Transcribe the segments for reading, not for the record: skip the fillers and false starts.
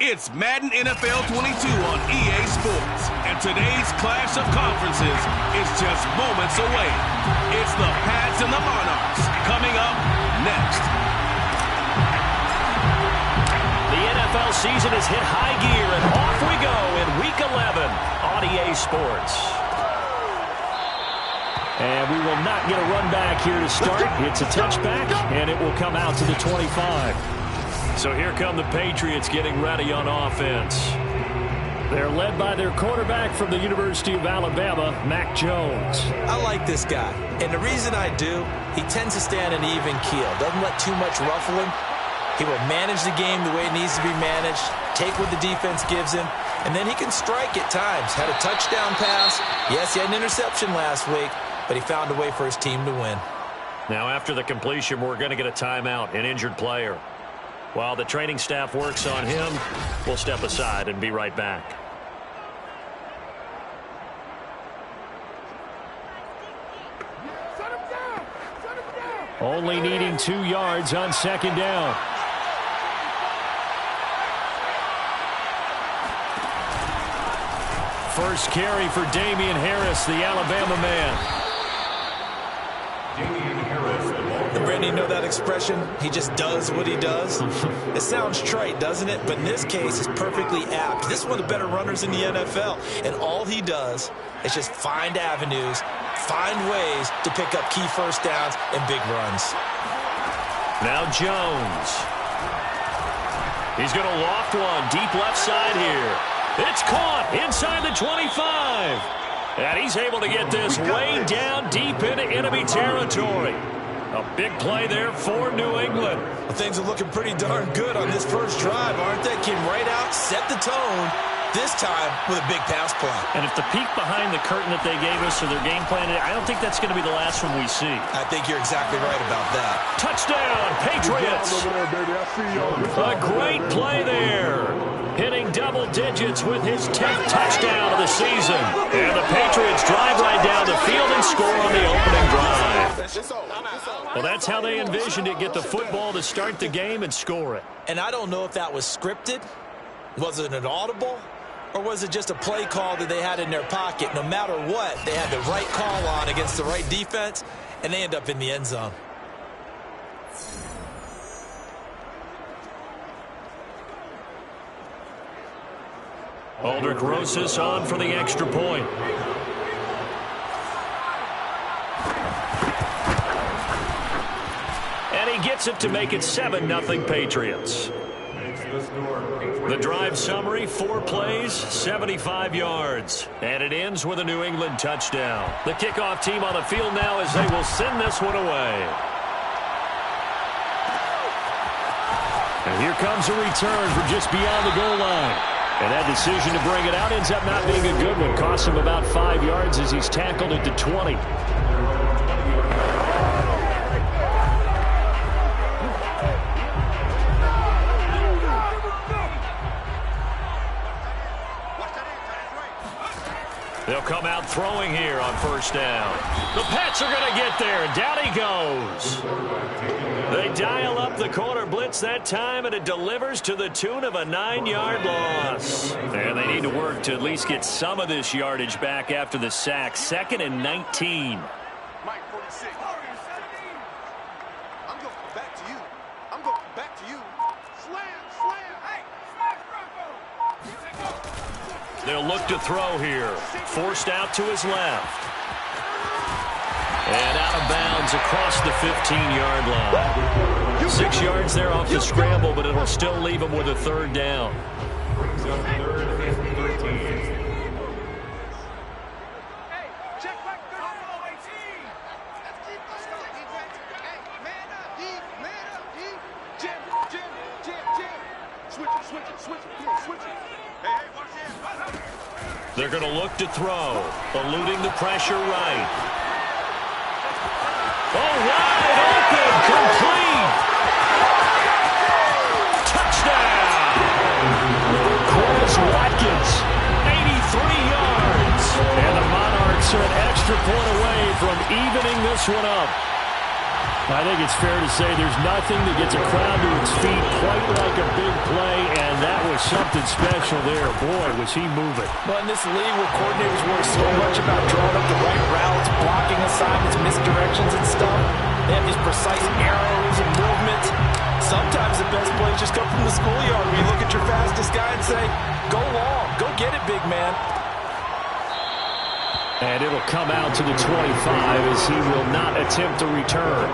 It's Madden NFL 22 on EA Sports, and today's clash of conferences is just moments away. It's the Pats and the Monarchs coming up next. The NFL season has hit high gear, and off we go in Week 11 on EA Sports. And we will not get a run back here to start. It's a touchback, and it will come out to the 25. So here come the Patriots getting ready on offense. They're led by their quarterback from the University of Alabama, Mac Jones. I like this guy, and the reason I do, he tends to stand an even keel. Doesn't let too much ruffle him. He will manage the game the way it needs to be managed, take what the defense gives him, and then he can strike at times. Had a touchdown pass. Yes, he had an interception last week, but he found a way for his team to win. Now after the completion, we're going to get a timeout, an injured player. While the training staff works on him, we'll step aside and be right back. Only needing 2 yards on second down. First carry for Damian Harris, the Alabama man. And Brandon, you know that expression? He just does what he does. It sounds trite, doesn't it? But in this case, it's perfectly apt. This is one of the better runners in the NFL. And all he does is just find avenues, find ways to pick up key first downs and big runs. Now Jones. He's going to loft one deep left side here. It's caught inside the 25. And he's able to get this way down deep into enemy territory. A big play there for New England. Well, things are looking pretty darn good on this first drive, aren't they? Came right out, set the tone, this time with a big pass play. And if the peek behind the curtain that they gave us or their game plan, I don't think that's going to be the last one we see. I think you're exactly right about that. Touchdown, Patriots. A great play there. Hitting double digits with his 10th touchdown of the season. And the Patriots drive right down the field and score on the opening drive. Well, that's how they envisioned it, get the football to start the game and score it. And I don't know if that was scripted. Was it an audible? Or was it just a play call that they had in their pocket? No matter what, they had the right call on against the right defense, and they end up in the end zone. Aldrich Rosas on for the extra point. And he gets it to make it 7-0 Patriots. The drive summary, 4 plays, 75 yards. And it ends with a New England touchdown. The kickoff team on the field now as they will send this one away. And here comes a return from just beyond the goal line. And that decision to bring it out ends up not being a good one. Costs him about 5 yards as he's tackled at the 20. They'll come out throwing here on first down. The Pats are going to get there. Down he goes. They dial up the corner blitz that time, and it delivers to the tune of a 9-yard loss. And they need to work to at least get some of this yardage back after the sack. 2nd and 19. Mike 46. I'm going back to you. I'm going back to you. Slam, slam. Hey, smash Bronco. They'll look to throw here. Forced out to his left. And out of bounds across the 15-yard line. 6 yards there off the scramble, but it'll still leave him with a 3rd down. They're going to look to throw, eluding the pressure right. Oh, wide open, complete. Touchdown. Quez Watkins, 83 yards. And the Monarchs are an extra point away from evening this one up. I think it's fair to say there's nothing that gets a crowd to its feet quite like a big play, and that was something special there. Boy, was he moving. Well, in this league where coordinators worry so much about drawing up the right routes, blocking assignments, misdirections and stuff, they have these precise arrows and movements. Sometimes the best plays just come from the schoolyard where you look at your fastest guy and say, go long, go get it, big man. And it'll come out to the 25 as he will not attempt to return.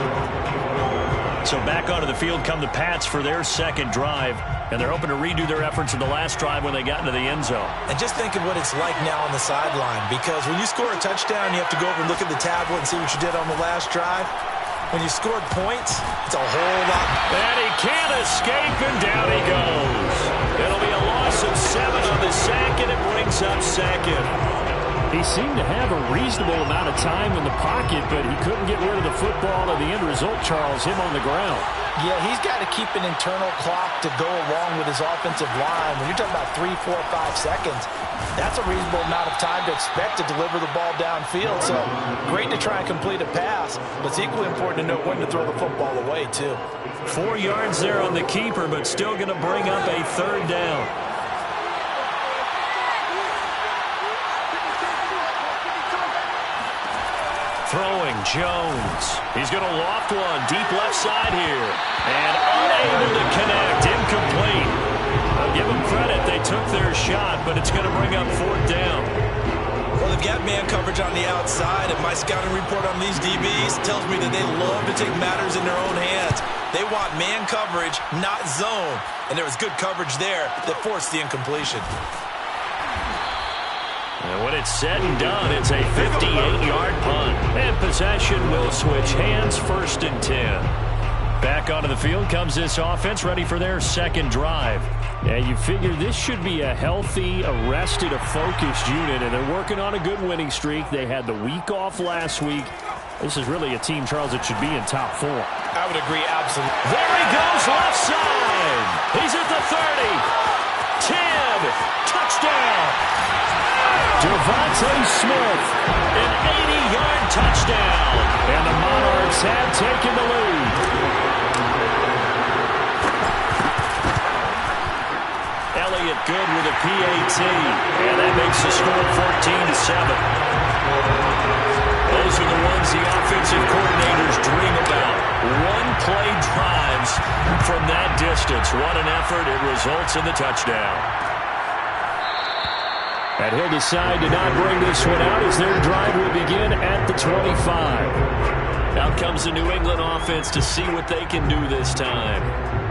So back onto the field come the Pats for their second drive. And they're hoping to redo their efforts in the last drive when they got into the end zone. And just think of what it's like now on the sideline. Because when you score a touchdown, you have to go over and look at the tablet and see what you did on the last drive. When you scored points, it's a whole lot. And he can't escape, and down he goes. It'll be a loss of 7 on the sack, and it brings up second. He seemed to have a reasonable amount of time in the pocket, but he couldn't get rid of the football, and the end result, Charles, him on the ground. Yeah, he's got to keep an internal clock to go along with his offensive line. When you're talking about 3, 4, 5 seconds, that's a reasonable amount of time to expect to deliver the ball downfield. So great to try and complete a pass, but it's equally important to know when to throw the football away, too. 4 yards there on the keeper, but still going to bring up a third down. Throwing Jones. He's going to loft one deep left side here. And unable to connect. Incomplete. I'll give them credit. They took their shot, but it's going to bring up fourth down. Well, they've got man coverage on the outside, and my scouting report on these DBs tells me that they love to take matters in their own hands. They want man coverage, not zone. And there was good coverage there that forced the incompletion. And when it's said and done, it's a 58-yard punt. And possession will switch hands, 1st and 10. Back onto the field comes this offense, ready for their second drive. And you figure this should be a healthy, arrested, a focused unit, and they're working on a good winning streak. They had the week off last week. This is really a team, Charles, that should be in top 4. I would agree, absolutely. There he goes, left side. He's at the 30. 10. Touchdown. Devontae Smith, an 80-yard touchdown. And the Monarchs have taken the lead. Elliott good with a PAT. And that makes the score 14-7. Those are the ones the offensive coordinators dream about. One-play drives from that distance. What an effort. It results in the touchdown. And he'll decide to not bring this one out as their drive will begin at the 25. Out comes the New England offense to see what they can do this time.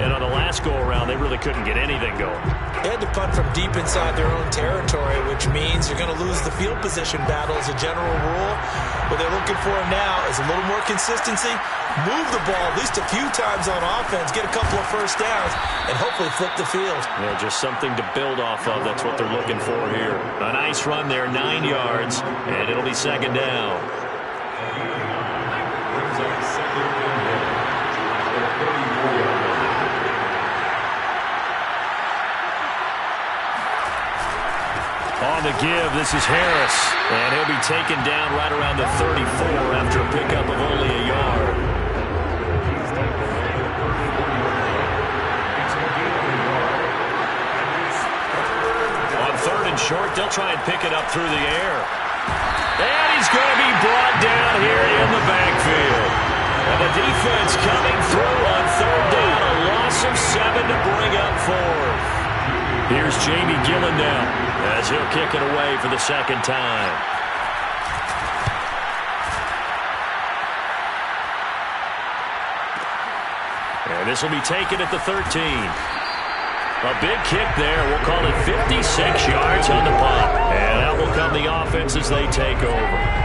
And on the last go-around, they really couldn't get anything going. They had to punt from deep inside their own territory, which means you're going to lose the field position battle as a general rule. What they're looking for now is a little more consistency, move the ball at least a few times on offense, get a couple of first downs, and hopefully flip the field. Yeah, just something to build off of. That's what they're looking for here. A nice run there, 9 yards, and it'll be second down. On the give, this is Harris, and he'll be taken down right around the 34 after a pickup of only a yard. On 3rd and short, they'll try and pick it up through the air. And he's going to be brought down here in the backfield. And the defense coming through on 3rd down, a loss of 7 to bring up 4th. Here's Jamie Gillen now as he'll kick it away for the second time. And this will be taken at the 13. A big kick there. We'll call it 56 yards on the punt. And out will come the offense as they take over.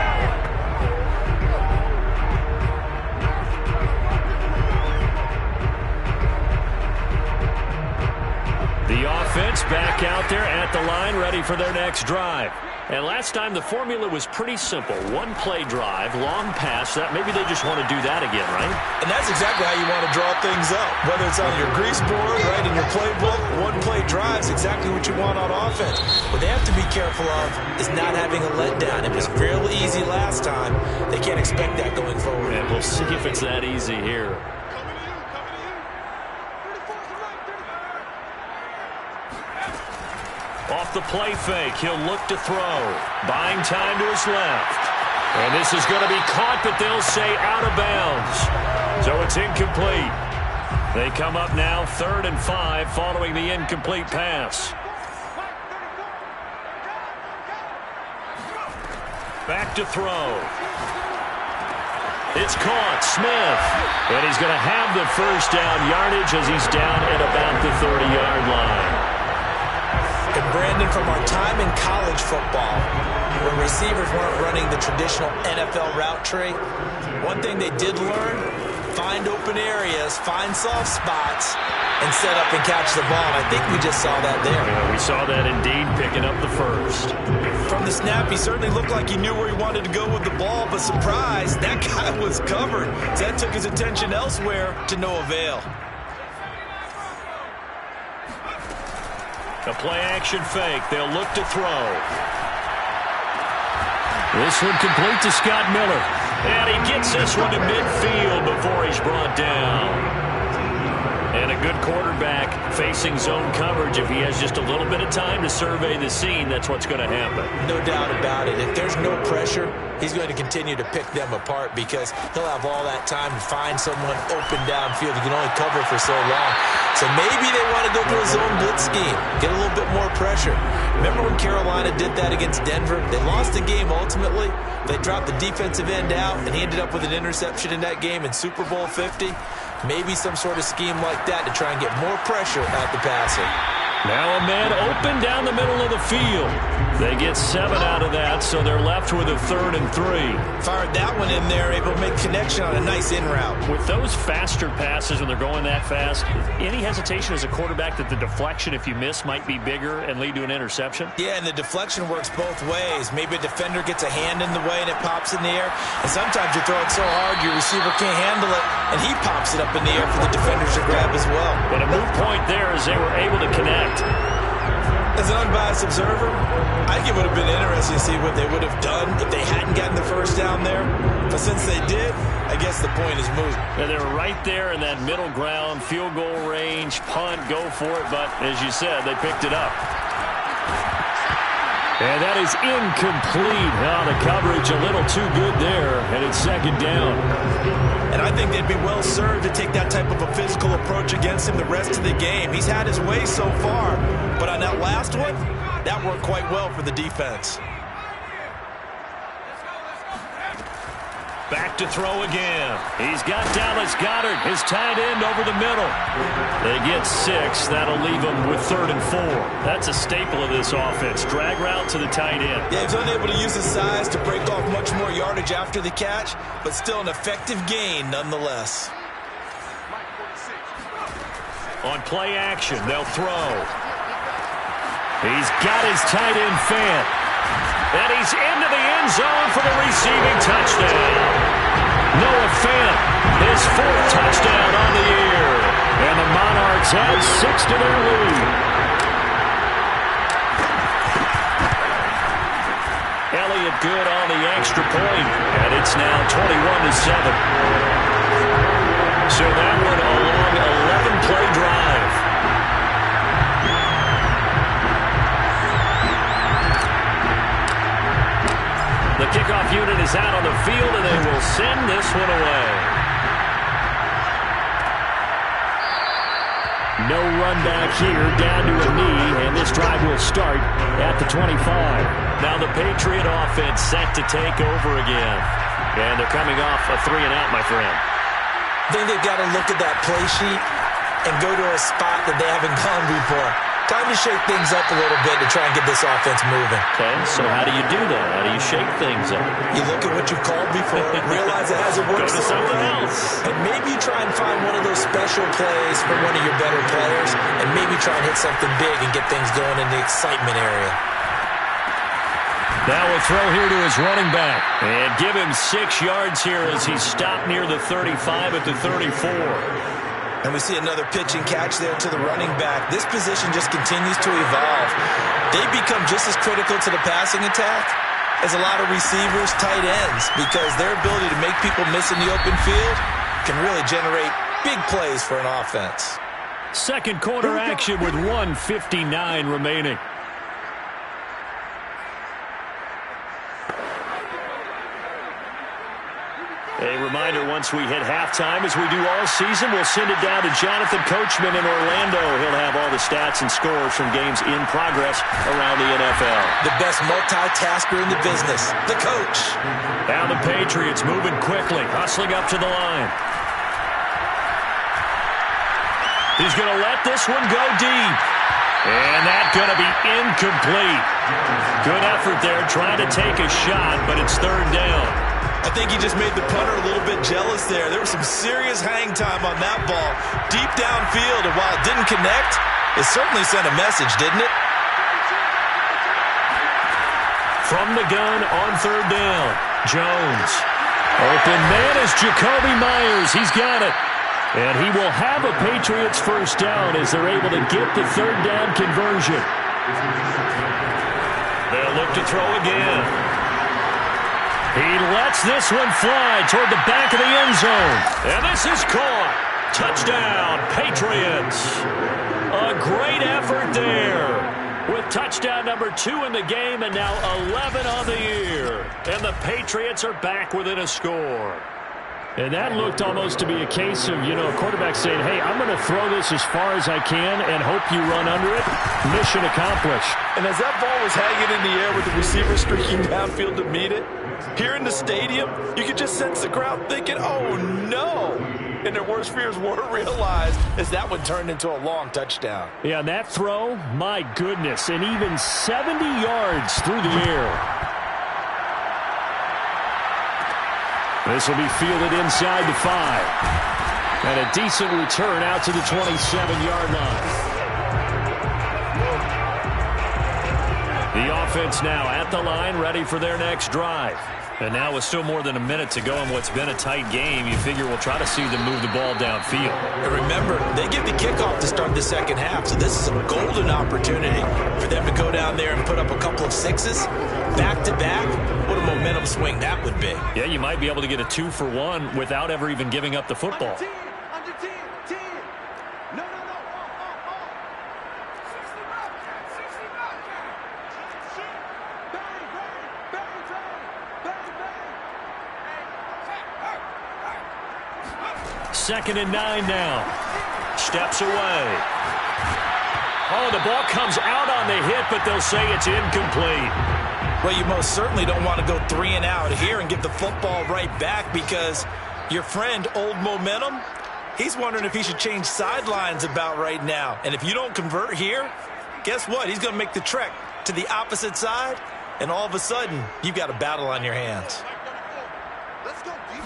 The offense back out there at the line, ready for their next drive. And last time the formula was pretty simple. One play drive, long pass. That maybe they just want to do that again, right? And that's exactly how you want to draw things up. Whether it's on your grease board, right, in your playbook, one play drive is exactly what you want on offense. What they have to be careful of is not having a letdown. It was real easy last time. They can't expect that going forward. And we'll see if it's that easy here. Off the play fake, he'll look to throw. Buying time to his left. And this is going to be caught, but they'll say out of bounds. So it's incomplete. They come up now 3rd and 5 following the incomplete pass. Back to throw. It's caught. Smith. And he's going to have the first down yardage as he's down at about the 30-yard line. And Brandon, from our time in college football, when receivers weren't running the traditional NFL route tree, one thing they did learn, find open areas, find soft spots, and set up and catch the ball. And I think we just saw that there. Yeah, we saw that indeed, picking up the first. From the snap, he certainly looked like he knew where he wanted to go with the ball, but surprise, that guy was covered. So that took his attention elsewhere to no avail. A play-action fake. They'll look to throw. This one complete to Scott Miller. And he gets this one to midfield before he's brought down. And a good quarterback facing zone coverage. If he has just a little bit of time to survey the scene, that's what's going to happen. No doubt about it. If there's no pressure, he's going to continue to pick them apart because he'll have all that time to find someone open downfield. He can only cover for so long. So maybe they want to go to a zone blitz scheme, get a little bit more pressure. Remember when Carolina did that against Denver? They lost the game ultimately. They dropped the defensive end out, and he ended up with an interception in that game in Super Bowl 50. Maybe some sort of scheme like that to try and get more pressure at the passer. Now a man open down the middle of the field. They get 7 out of that, so they're left with a 3rd and 3. Fired that one in there, able to make connection on a nice in route. With those faster passes when they're going that fast, any hesitation as a quarterback that the deflection, if you miss, might be bigger and lead to an interception? Yeah, and the deflection works both ways. Maybe a defender gets a hand in the way and it pops in the air. And sometimes you throw it so hard your receiver can't handle it, and he pops it up in the air for the defenders to grab as well. But a move point there as they were able to connect. As an unbiased observer, I think it would have been interesting to see what they would have done if they hadn't gotten the first down there. But since they did, I guess the point is moot. Yeah, they were right there in that middle ground, field goal range, punt, go for it. But as you said, they picked it up. And that is incomplete. Now the coverage a little too good there, and it's 2nd down. And I think they'd be well served to take that type of a physical approach against him the rest of the game. He's had his way so far, but on that last one, that worked quite well for the defense. Back to throw again. He's got Dallas Goedert, his tight end, over the middle. They get 6. That'll leave them with 3rd and 4. That's a staple of this offense. Drag route to the tight end. Yeah, he's unable to use his size to break off much more yardage after the catch, but still an effective gain nonetheless. On play action, they'll throw. He's got his tight end Fant. And he's into the end zone for the receiving touchdown. Noah Fant, his 4th touchdown on the year. And the Monarchs add 6 to their lead. Elliott good on the extra point. And it's now 21-7. So that one a long 11-play drive. The kickoff unit is out on the field, and they will send this one away. No run back here, down to a knee, and this drive will start at the 25. Now the Patriot offense set to take over again. And they're coming off a 3-and-out, my friend. I think they've got to look at that play sheet and go to a spot that they haven't gone before. Time to shake things up a little bit to try and get this offense moving. Okay, so how do you do that? How do you shake things up? You look at what you called before, realize it hasn't worked Go to something else. And maybe try and find one of those special plays from one of your better players, and maybe try and hit something big and get things going in the excitement area. Now a throw here to his running back. And give him 6 yards here as he stopped near the 35 at the 34. And we see another pitch and catch there to the running back. This position just continues to evolve. They become just as critical to the passing attack as a lot of receivers, tight ends, because their ability to make people miss in the open field can really generate big plays for an offense. Second quarter action with 1:59 remaining. A reminder, once we hit halftime, as we do all season, we'll send it down to Jonathan Coachman in Orlando. He'll have all the stats and scores from games in progress around the NFL. The best multitasker in the business, the coach. Now the Patriots moving quickly, hustling up to the line. He's going to let this one go deep. And that's going to be incomplete. Good effort there, trying to take a shot, but it's third down. I think he just made the punter a little bit jealous there. There was some serious hang time on that ball. Deep downfield, and while it didn't connect, it certainly sent a message, didn't it? From the gun on third down, Jones. Open man is Jacoby Myers. He's got it. And he will have a Patriots first down as they're able to get the third down conversion. They'll look to throw again. He lets this one fly toward the back of the end zone. And this is caught. Touchdown, Patriots. A great effort there. With touchdown number 2 in the game and now 11 on the year. And the Patriots are back within a score. And that looked almost to be a case of, a quarterback saying, hey, I'm going to throw this as far as I can and hope you run under it. Mission accomplished. And as that ball was hanging in the air with the receiver streaking downfield to meet it, here in the stadium, you could just sense the crowd thinking, oh, no. And their worst fears were realized as that one turned into a long touchdown. Yeah, and that throw, my goodness, and even 70 yards through the air. This will be fielded inside the 5. And a decent return out to the 27-yard line. The offense now at the line, ready for their next drive. And now with still more than a minute to go in what's been a tight game, you figure we'll try to see them move the ball downfield. And remember, they get the kickoff to start the second half, so this is a golden opportunity for them to go down there and put up a couple of sixes back-to-back. What a momentum swing that would be. Yeah, you might be able to get a 2-for-1 without ever even giving up the football. Under 10. No. Second and 9 now. Steps away. Oh, the ball comes out on the hit, but they'll say it's incomplete. Well, you most certainly don't want to go 3 and out here and give the football right back because your friend, Old Momentum, he's wondering if he should change sidelines about right now. And if you don't convert here, guess what? He's going to make the trek to the opposite side, and all of a sudden, you've got a battle on your hands. Let's go deep.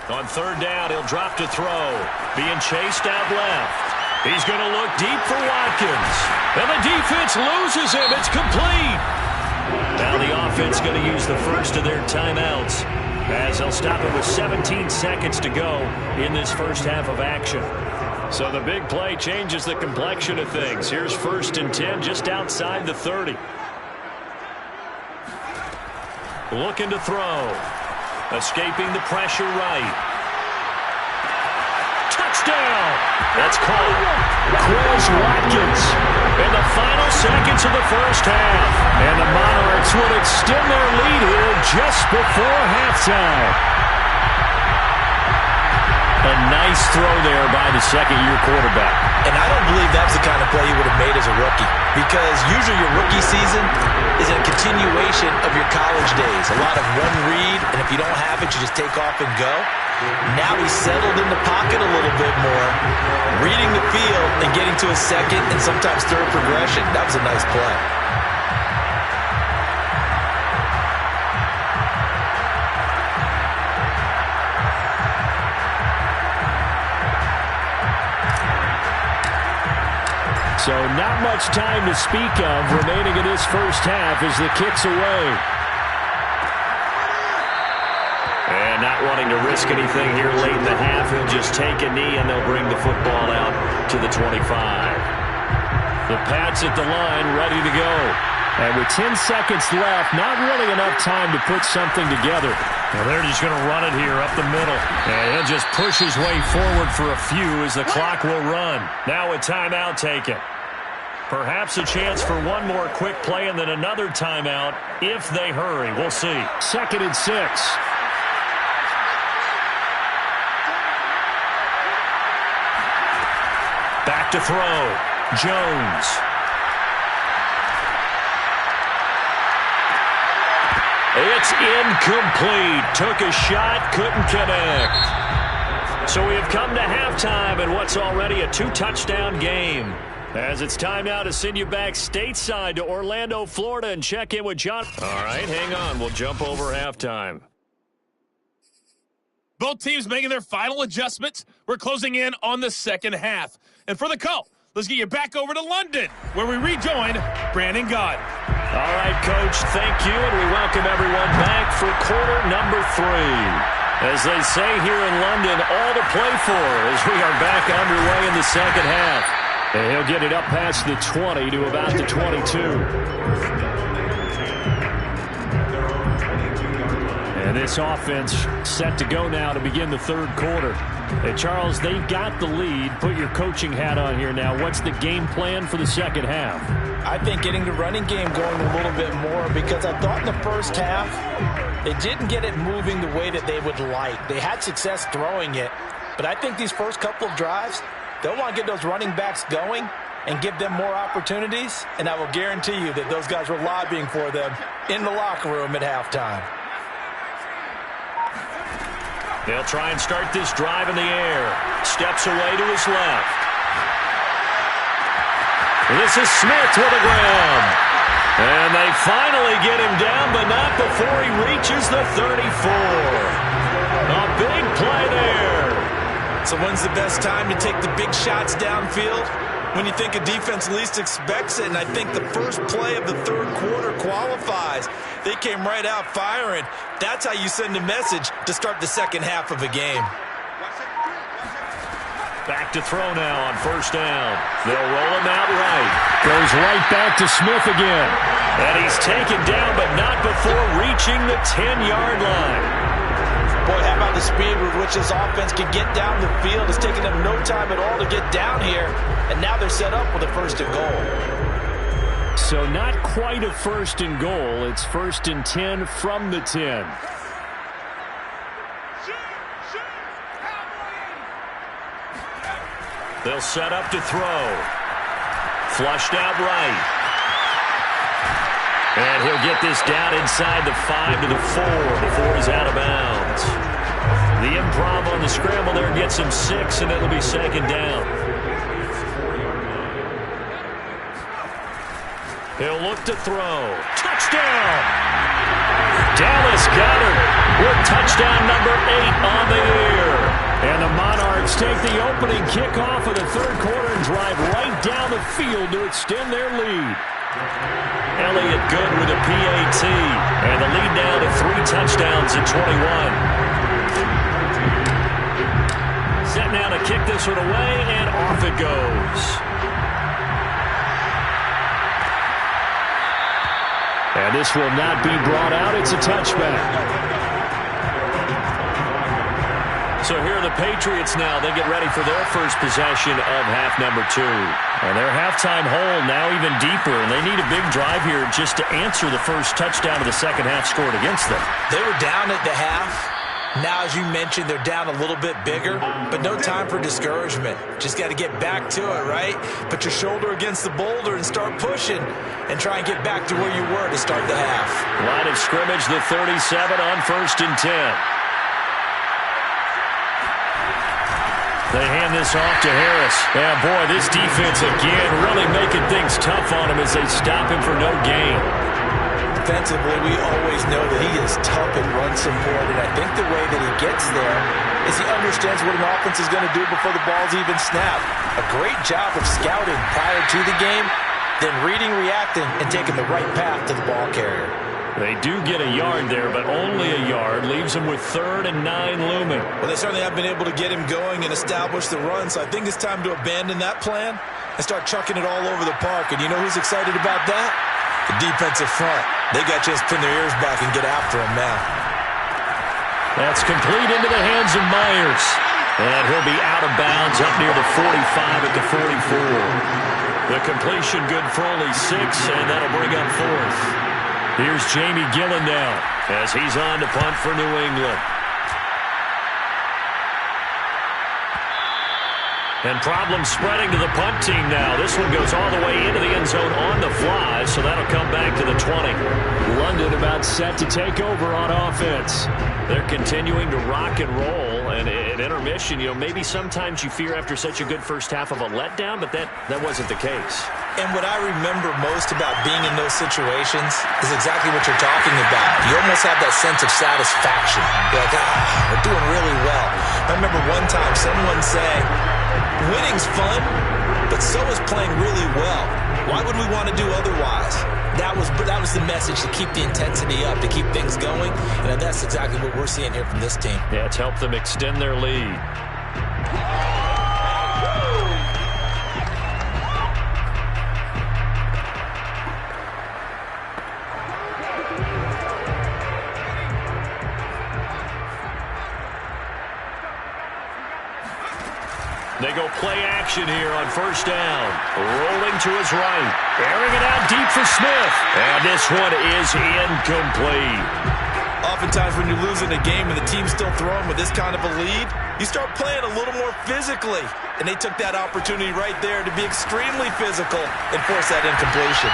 On third down, he'll drop to throw. Being chased out left. He's going to look deep for Watkins. And the defense loses him. It's complete. Now the offense going to use the first of their timeouts as they'll stop it with 17 seconds to go in this first half of action. So the big play changes the complexion of things. Here's first and 10 just outside the 30. Looking to throw. Escaping the pressure right. Touchdown! That's called Quez Watkins in the final seconds of the first half. And the Monarchs would extend their lead here just before halftime. A nice throw there by the second-year quarterback. And I don't believe that's the kind of play he would have made as a rookie, because usually your rookie season is a continuation of your college days. A lot of one read, and if you don't have it, you just take off and go. Now he's settled in the pocket a little bit more, reading the field and getting to a second and sometimes third progression. That was a nice play. So not much time to speak of remaining in this first half as the kick's away. And not wanting to risk anything here late in the half, he'll just take a knee and they'll bring the football out to the 25. The Pats at the line, ready to go. And with 10 seconds left, not really enough time to put something together. Now they're just going to run it here up the middle. And he'll just push his way forward for a few as the clock will run. Now a timeout taken. Perhaps a chance for one more quick play and then another timeout if they hurry. We'll see. 2nd and 6. Back to throw. Jones. It's incomplete. Took a shot, couldn't connect. So we have come to halftime in what's already a 2-touchdown game. As it's time now to send you back stateside to Orlando, Florida, and check in with John. All right, hang on. We'll jump over halftime. Both teams making their final adjustments. We're closing in on the second half. And for the call, let's get you back over to London, where we rejoin Brandon Gaudin. All right, Coach, thank you, and we welcome everyone back for quarter number 3. As they say here in London, all to play for as we are back underway in the second half. And he'll get it up past the 20 to about the 22. And this offense set to go now to begin the third quarter. Hey, Charles, they've got the lead. Put your coaching hat on here now. What's the game plan for the second half? I think getting the running game going a little bit more, because I thought in the first half they didn't get it moving the way that they would like. They had success throwing it, but I think these first couple of drives, they'll want to get those running backs going and give them more opportunities, and I will guarantee you that those guys were lobbying for them in the locker room at halftime. They'll try and start this drive in the air. Steps away to his left. This is Smith with a grab. And they finally get him down, but not before he reaches the 34. A big play there. So when's the best time to take the big shots downfield? When you think a defense least expects it, and I think the first play of the third quarter qualifies. They came right out firing. That's how you send a message to start the second half of a game. Back to throw now on first down. They'll roll him out right. Goes right back to Smith again. And he's taken down, but not before reaching the 10-yard line. Boy, how about the speed with which this offense can get down the field? It's taken them no time at all to get down here, and now they're set up with a 1st and goal. So not quite a 1st and goal. It's 1st and 10 from the 10. They'll set up to throw. Flushed out right. And he'll get this down inside the 5 to the 4 before he's out of bounds. The improv on the scramble there gets him 6, and it'll be 2nd down. He'll look to throw. Touchdown! Dallas Goedert with touchdown number 8 on the year. And the Monarchs take the opening kickoff of the third quarter and drive right down the field to extend their lead. Elliott Good with a PAT. And the lead now to 3 touchdowns at 21. Set now to kick this one away, and off it goes. And this will not be brought out. It's a touchback. So here are the Patriots now. They get ready for their first possession of half number 2. And their halftime hole now even deeper, and they need a big drive here just to answer the first touchdown of the second half scored against them. They were down at the half. Now, as you mentioned, they're down a little bit bigger, but no time for discouragement. Just got to get back to it, right? Put your shoulder against the boulder and start pushing and try and get back to where you were to start the half. Line of scrimmage, the 37 on 1st and 10. They hand this off to Harris. Yeah, boy, this defense again really making things tough on him as they stop him for no gain. defensively, we always know that he is tough in run support, and I think the way that he gets there is he understands what an offense is going to do before the ball's even snapped. A great job of scouting prior to the game, then reading, reacting, and taking the right path to the ball carrier. They do get a yard there, but only a yard. Leaves him with 3rd and 9 looming. Well, they certainly have been able to get him going and establish the run, so I think it's time to abandon that plan and start chucking it all over the park. And you know who's excited about that? The defensive front. They got a chance to pin their ears back and get after him now. That's complete into the hands of Myers. And he'll be out of bounds up near the 45 at the 44. The completion good for only 6, and that'll bring up 4th. Here's Jamie Gillen now as he's on to punt for New England. And problems spreading to the punt team now. This one goes all the way into the end zone on the fly, so that'll come back to the 20. London about set to take over on offense. They're continuing to rock and roll, and at intermission, you know, maybe sometimes you fear after such a good first half of a letdown, but that wasn't the case. And what I remember most about being in those situations is exactly what you're talking about. You almost have that sense of satisfaction. You're like, we're doing really well. I remember one time someone saying, winning's fun, but so is playing really well. Why would we want to do otherwise? That was the message, to keep the intensity up, to keep things going, and that's exactly what we're seeing here from this team. Yeah, it's helped them extend their lead. They go play action here on 1st down. Rolling to his right. Airing it out deep for Smith. And this one is incomplete. Oftentimes when you're losing a game and the team's still throwing with this kind of a lead, you start playing a little more physically. And they took that opportunity right there to be extremely physical and force that incompletion.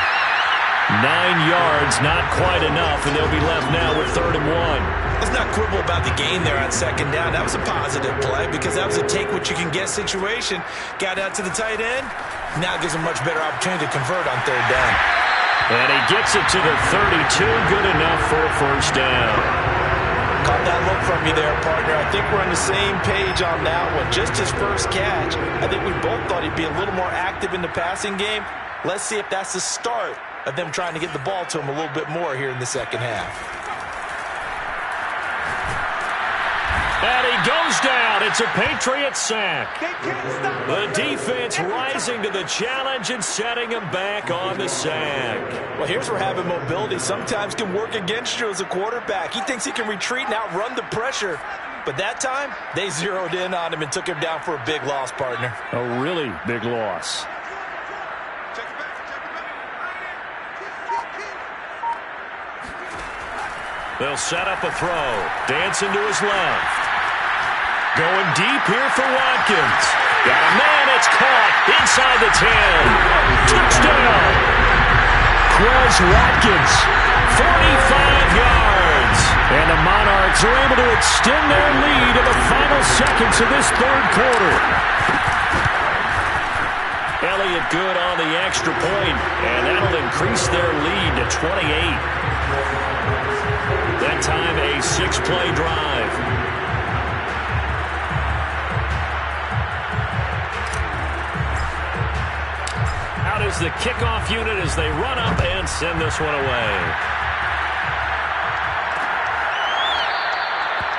9 yards, not quite enough, and they'll be left now with 3rd and 1. Let's not quibble about the gain there on 2nd down. That was a positive play because that was a take-what-you-can-get situation. Got out to the tight end. Now it gives him a much better opportunity to convert on 3rd down. And he gets it to the 32. Good enough for a 1st down. Caught that look from you there, partner. I think we're on the same page on that one. Just his first catch. I think we both thought he'd be a little more active in the passing game. Let's see if that's the start of them trying to get the ball to him a little bit more here in the 2nd half. And he goes down. It's a Patriot sack. The defense rising to the challenge and setting him back on the sack. Well, here's where having mobility sometimes can work against you as a quarterback. He thinks he can retreat and outrun the pressure. But that time, they zeroed in on him and took him down for a big loss, partner. A really big loss. They'll set up a throw. Dancing to his left. Going deep here for Watkins. Got a man, it's caught inside the 10. Touchdown! Quez Watkins, 45 yards. And the Monarchs are able to extend their lead in the final seconds of this 3rd quarter. Elliott good on the extra point, and that'll increase their lead to 28. That time a 6-play drive. Out is the kickoff unit as they run up and send this one away.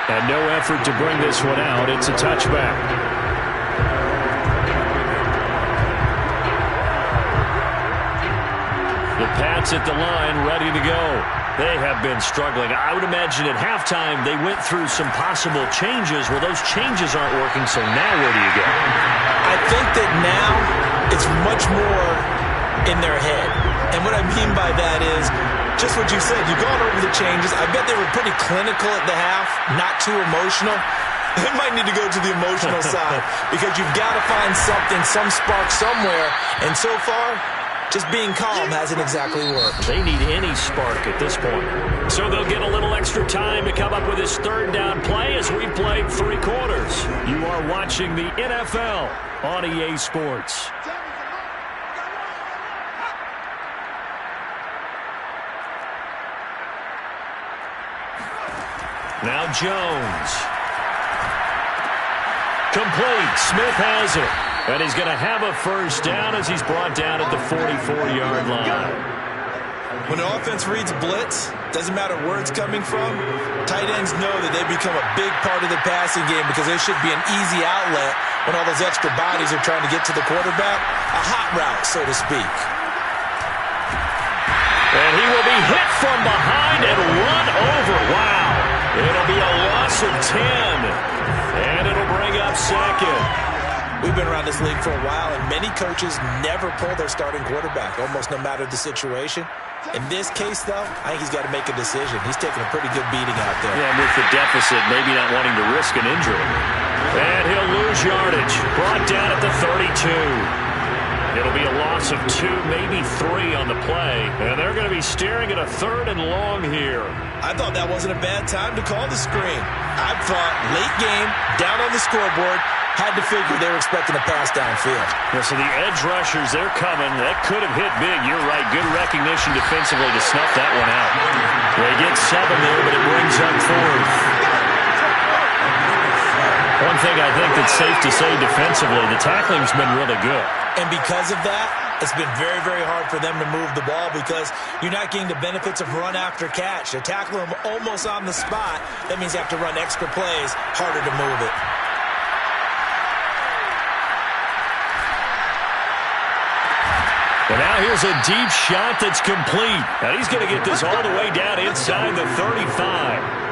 And no effort to bring this one out. It's a touchback. The Pats at the line, ready to go. They have been struggling. I would imagine at halftime they went through some possible changes. Well, those changes aren't working, so now where do you go? I think that now it's much more in their head. And what I mean by that is just what you said. You've gone over the changes. I bet they were pretty clinical at the half, not too emotional. They might need to go to the emotional side because you've got to find something, some spark somewhere. And so far, just being calm hasn't exactly worked. They need any spark at this point. So they'll get a little extra time to come up with this 3rd down play as we played 3 quarters. You are watching the NFL on EA Sports. Now Jones. Complete. Smith has it. And he's going to have a first down as he's brought down at the 44-yard line. When the offense reads blitz, doesn't matter where it's coming from, tight ends know that they become a big part of the passing game because there should be an easy outlet when all those extra bodies are trying to get to the quarterback. A hot route, so to speak. And he will be hit from behind and run over. Wow. It'll be a loss of 10. And it'll bring up second. We've been around this league for a while, and many coaches never pull their starting quarterback, almost no matter the situation. In this case, though, I think he's got to make a decision. He's taking a pretty good beating out there. Yeah, and with the deficit, maybe not wanting to risk an injury. And he'll lose yardage. Brought down at the 32. It'll be a loss of 2, maybe 3 on the play. And they're going to be staring at a 3rd and long here. I thought that wasn't a bad time to call the screen. I thought late game, down on the scoreboard, had to figure they were expecting a pass downfield. Yeah, so the edge rushers, they're coming. That could have hit big. You're right. Good recognition defensively to snuff that one out. They get 7 there, but it brings up 4th. One thing I think that's safe to say defensively, the tackling's been really good. And because of that, it's been very, very hard for them to move the ball because you're not getting the benefits of run after catch. They're tackling them almost on the spot. That means you have to run extra plays, harder to move it. And now here's a deep shot that's complete. And he's going to get this all the way down inside the 35.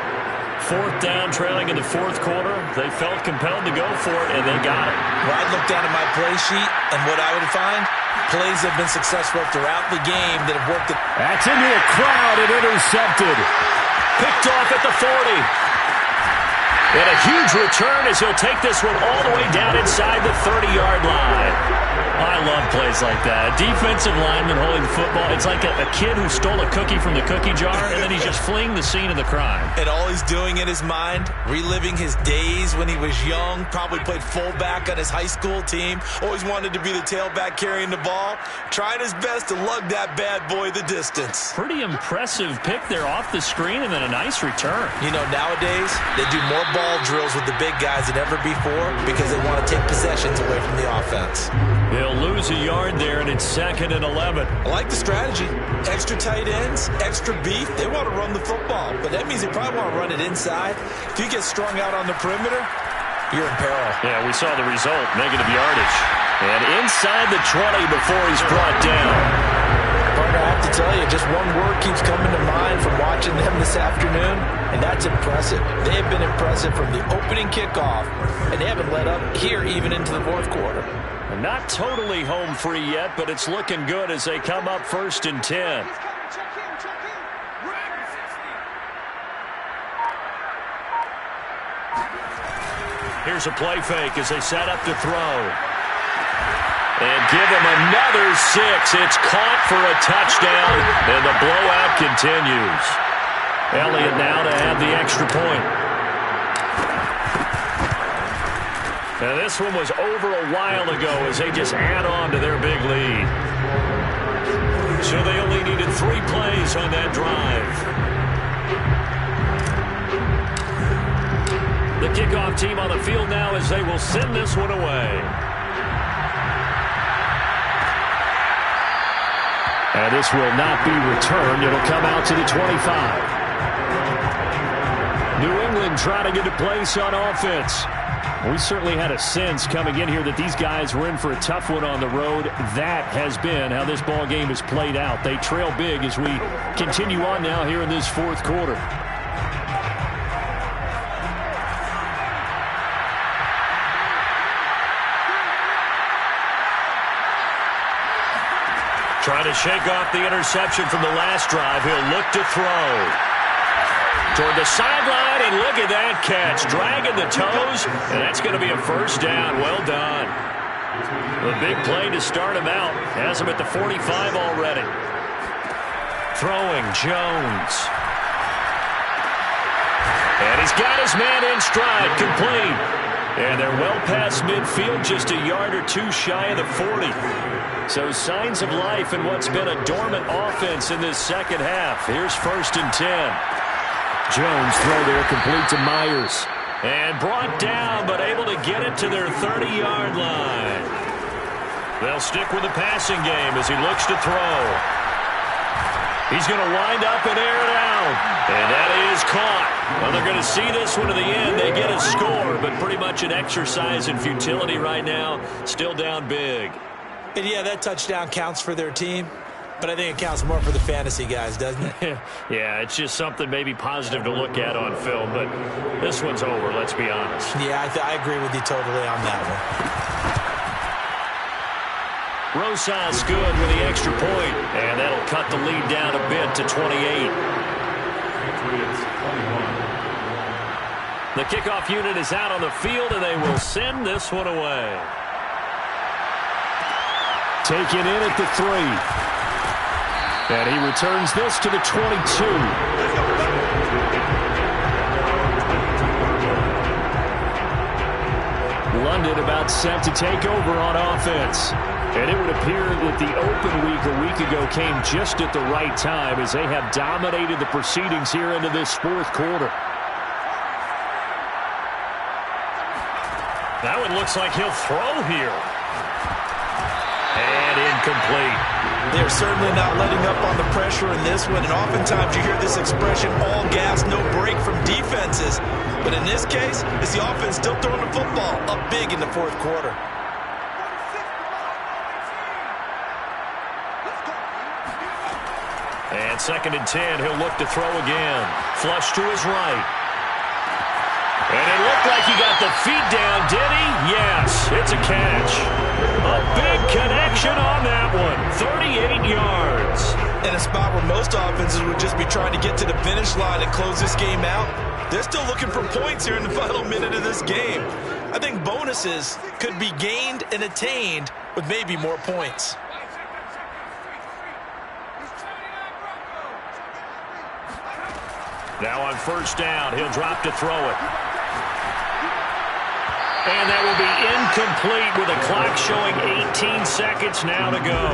4th down, trailing in the 4th quarter. They felt compelled to go for it, and they got it. Well, I looked down at my play sheet, and what I would find, plays have been successful throughout the game that have worked. That's into a crowd and intercepted. Picked off at the 40. And a huge return as he'll take this one all the way down inside the 30-yard line. I love plays like that. Defensive lineman holding the football. It's like a kid who stole a cookie from the cookie jar, and then he's just fleeing the scene of the crime. And all he's doing in his mind, reliving his days when he was young, probably played fullback on his high school team, always wanted to be the tailback carrying the ball, trying his best to lug that bad boy the distance. Pretty impressive pick there off the screen, and then a nice return. You know, nowadays, they do more ball drills with the big guys than ever before because they want to take possessions away from the offense. They'll lose a yard there, and it's 2nd and 11. I like the strategy. Extra tight ends, extra beef. They want to run the football, but that means they probably want to run it inside. If you get strung out on the perimeter, you're in peril. Yeah, we saw the result, negative yardage. And inside the 20 before he's brought down. Partner, I have to tell you, just one word keeps coming to mind from watching them this afternoon, and that's impressive. They have been impressive from the opening kickoff, and they haven't let up here even into the 4th quarter. Not totally home free yet, but it's looking good as they come up 1st and 10. Here's a play fake as they set up to throw. And give him another 6. It's caught for a touchdown, and the blowout continues. Elliott now to have the extra point. Now this one was over a while ago as they just add on to their big lead. So they only needed 3 plays on that drive. The kickoff team on the field now as they will send this one away. And this will not be returned. It'll come out to the 25. New England trying to get a place on offense. We certainly had a sense coming in here that these guys were in for a tough one on the road. That has been how this ball game has played out. They trail big as we continue on now here in this 4th quarter. Trying to shake off the interception from the last drive. He'll look to throw. Toward the sideline, and look at that catch. Dragging the toes, and that's going to be a first down. Well done. The big play to start him out. Has him at the 45 already. Throwing, Jones. And he's got his man in stride, complete. And they're well past midfield, just a yard or 2 shy of the 40. So signs of life in what's been a dormant offense in this second half. Here's 1st and 10. Jones throw there complete to Myers. And brought down, but able to get it to their 30-yard line. They'll stick with the passing game as he looks to throw. He's going to wind up and air it out. And that is caught. Well, they're going to see this one to the end. They get a score, but pretty much an exercise in futility right now. Still down big. And yeah, that touchdown counts for their team. But I think it counts more for the fantasy guys, doesn't it? Yeah, it's just something maybe positive to look at on film, but this one's over, let's be honest. Yeah, I agree with you totally on that one. Rosas good with the extra point, and that'll cut the lead down a bit to 28. The kickoff unit is out on the field, and they will send this one away. Taken in at the 3. And he returns this to the 22. London about set to take over on offense. And it would appear that the open week a week ago came just at the right time as they have dominated the proceedings here into this fourth quarter. That one looks like he'll throw here. And incomplete. They're certainly not letting up on the pressure in this one, and oftentimes you hear this expression, all gas, no break from defenses. But in this case, it's the offense still throwing the football up big in the fourth quarter. And 2nd and 10, he'll look to throw again. Flush to his right. And it looked like he got the feet down, did he? Yes, it's a catch. A big connection on that one. 38 yards. In a spot where most offenses would just be trying to get to the finish line and close this game out, they're still looking for points here in the final minute of this game. I think bonuses could be gained and attained with maybe more points. Now on 1st down, he'll drop to throw it. And that will be incomplete with a clock showing 18 seconds now to go.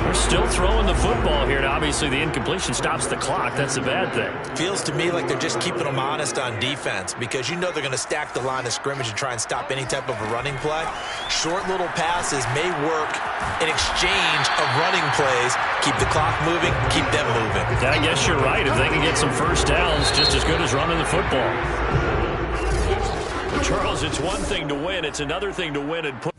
They're still throwing the football here. Now, obviously, the incompletion stops the clock. That's a bad thing. Feels to me like they're just keeping them honest on defense because you know they're going to stack the line of scrimmage and try and stop any type of a running play. Short little passes may work in exchange of running plays. Keep the clock moving, keep them moving. I guess you're right. If they can get some first downs, just as good as running the football. Charles, it's one thing to win. It's another thing to win and put